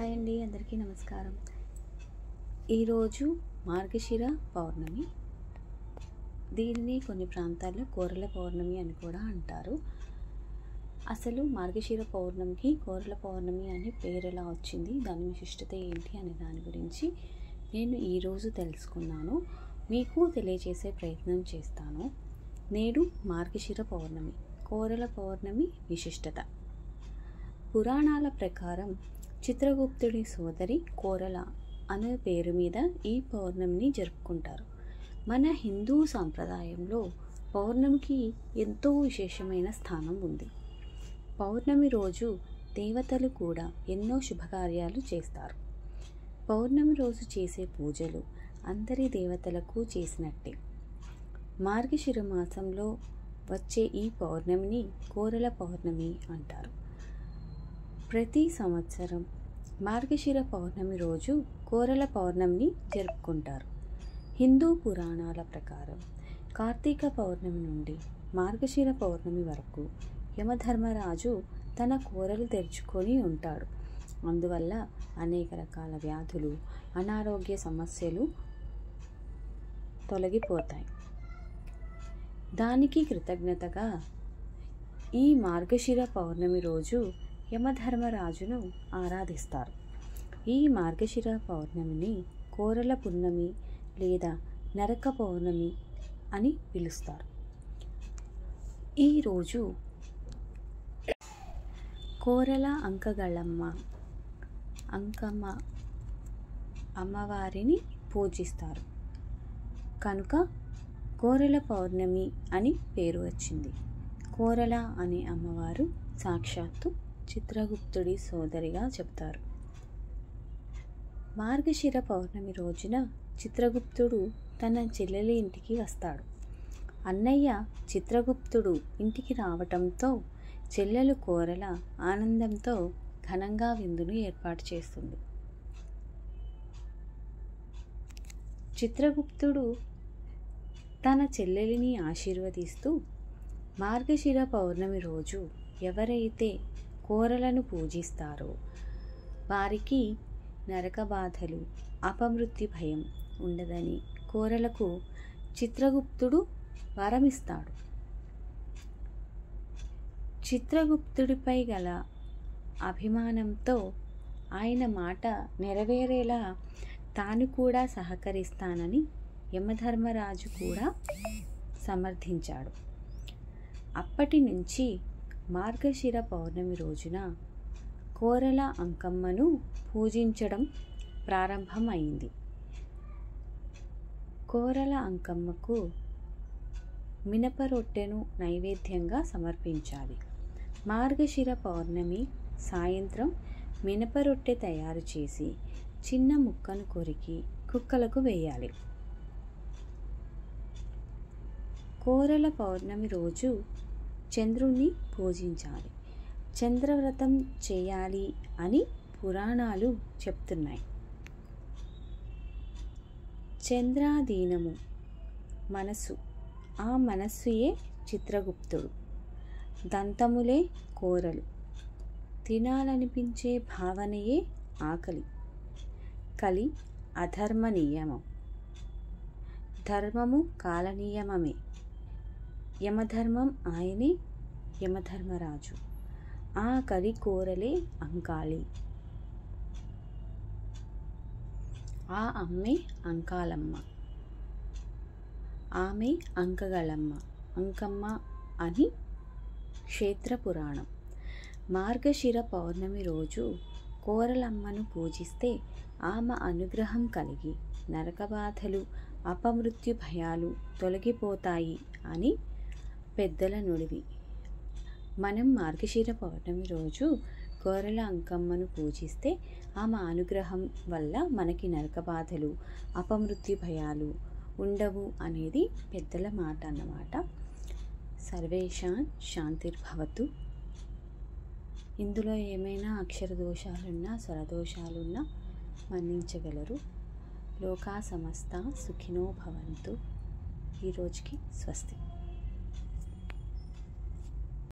Hi అండి, అందరికీ నమస్కారం. ఈరోజు మార్గశిర పౌర్ణమి. దీనిని కొన్ని ప్రాంతాల్లో కోరల పౌర్ణమి అని కూడా అంటారు. అసలు మార్గశిర పౌర్ణమికి కోరల పౌర్ణమి అని పేరు ఎలా వచ్చింది, దాని విశిష్టత ఏంటి అనే దాని గురించి నేను ఈరోజు తెలుసుకున్నాను, మీకు తెలియజేసే ప్రయత్నం చేస్తాను. నేడు మార్గశిర పౌర్ణమి, కోరల పౌర్ణమి విశిష్టత. పురాణాల ప్రకారం చిత్రగుప్తుడి సోదరి కోరల అనే పేరు మీద ఈ పౌర్ణమిని జరుపుకుంటారు. మన హిందూ సాంప్రదాయంలో పౌర్ణమికి ఎంతో విశేషమైన స్థానం ఉంది. పౌర్ణమి రోజు దేవతలు కూడా ఎన్నో శుభకార్యాలు చేస్తారు. పౌర్ణమి రోజు చేసే పూజలు అందరి దేవతలకు చేసినట్టే. మార్గశిర మాసంలో వచ్చే ఈ పౌర్ణమిని కోరల పౌర్ణమి అంటారు. ప్రతి సంవత్సరం మార్గశిర పౌర్ణమి రోజు కోరల పౌర్ణమిని జరుపుకుంటారు. హిందూ పురాణాల ప్రకారం కార్తీక పౌర్ణమి నుండి మార్గశిర పౌర్ణమి వరకు యమధర్మరాజు తన కోరలు తెరుచుకొని ఉంటాడు. అందువల్ల అనేక రకాల వ్యాధులు, అనారోగ్య సమస్యలు తొలగిపోతాయి. దానికి కృతజ్ఞతగా ఈ మార్గశిర పౌర్ణమి రోజు యమధర్మరాజును ఆరాధిస్తారు. ఈ మార్గశిర పౌర్ణమిని కోరల పున్నమి లేదా నరక పౌర్ణమి అని పిలుస్తారు. ఈరోజు కోరల అంకగళమ్మ అమ్మవారిని పూజిస్తారు కనుక కోరల పౌర్ణమి అని పేరు వచ్చింది. కోరల అనే అమ్మవారు సాక్షాత్తు చిత్రగుప్తుడి సోదరిగా చెప్తారు. మార్గశిర పౌర్ణమి రోజున చిత్రగుప్తుడు తన చెల్లెలి ఇంటికి వస్తాడు. అన్నయ్య చిత్రగుప్తుడు ఇంటికి రావటంతో చెల్లెలు కోరల ఆనందంతో ఘనంగా విందును ఏర్పాటు చేస్తుంది. చిత్రగుప్తుడు తన చెల్లెలిని ఆశీర్వదిస్తూ, మార్గశిర పౌర్ణమి రోజు ఎవరైతే కోరలను పూజిస్తారో వారికి నరక బాధలు, అపమృత్యు భయం ఉండదని కోరలకు చిత్రగుప్తుడు వరమిస్తాడు. చిత్రగుప్తుడిపై గల అభిమానంతో ఆయన మాట నెరవేరేలా తాను కూడా సహకరిస్తానని యమధర్మరాజు కూడా సమర్థించాడు. అప్పటి నుంచి మార్గశిర పౌర్ణమి రోజున కోరల అంకమ్మను పూజించడం ప్రారంభమైంది. కోరల అంకమ్మకు మినప రొట్టెను నైవేద్యంగా సమర్పించాలి. మార్గశిర పౌర్ణమి సాయంత్రం మినప రొట్టె తయారు చేసి చిన్న ముక్కను కొరికి కుక్కలకు వేయాలి. కోరల పౌర్ణమి రోజు చంద్రుణ్ణి పూజించాలి. చంద్రవ్రతం చేయాలి అని పురాణాలు చెప్తున్నాయి. చంద్రాధీనము మనసు, ఆ మనస్సుయే చిత్రగుప్తుడు. దంతములే కోరలు, తినాలనిపించే భావనయే ఆకలి. కలి అధర్మ నియమం, ధర్మము కాలనియమమే. యమధర్మం ఆయనే యమధర్మరాజు, ఆ కలి కోరలే అంకాళి. ఆ అమ్మే అంకాలమ్మ, ఆమె అంకగళమ్మ, అంకమ్మ అని క్షేత్ర పురాణం. మార్గశిర పౌర్ణమి రోజు కోరలమ్మను పూజిస్తే ఆమె అనుగ్రహం కలిగి నరక బాధలు, అపమృత్యు భయాలు తొలగిపోతాయి అని పెద్దల నుడివి. మనం మార్గశిర పౌర్ణమి రోజు కోరల అంకమ్మను పూజిస్తే ఆమె అనుగ్రహం వల్ల మనకి నరక బాధలు, అపమృత్యు భయాలు ఉండవు అనేది పెద్దల మాట అన్నమాట. సర్వేషాన్ శాంతిర్భవతు. ఇందులో ఏమైనా అక్షర దోషాలున్నా, స్వరదోషాలున్నా మన్నించగలరు. లోకా సమస్త సుఖినో భవంతు. ఈరోజుకి స్వస్తి.